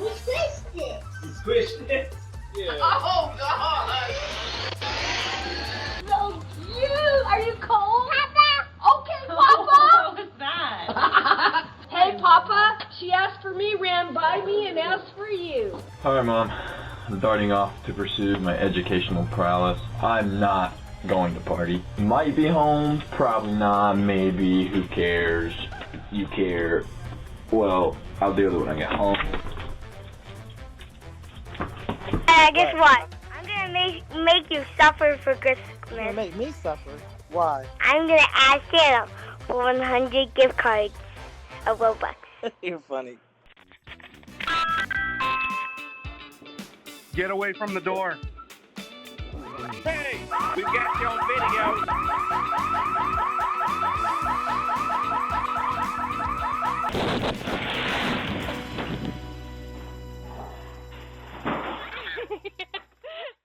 We squished it. You squished it? Yeah. Oh, God. So cute. Are you cold? Papa. Okay, Papa. What was that? Hey, Papa. She asked for me, ran by me, and asked for you. Hi, Mom. I'm darting off to pursue my educational prowess. I'm not going to party. Might be home, probably not, maybe, who cares? You care. Well, I'll deal with it when I get home. Guess what? I'm gonna make you suffer for Christmas. You're gonna make me suffer. Why? I'm gonna ask Santa for 100 gift cards of Robux. You're funny. Get away from the door. Hey, we've got you on video.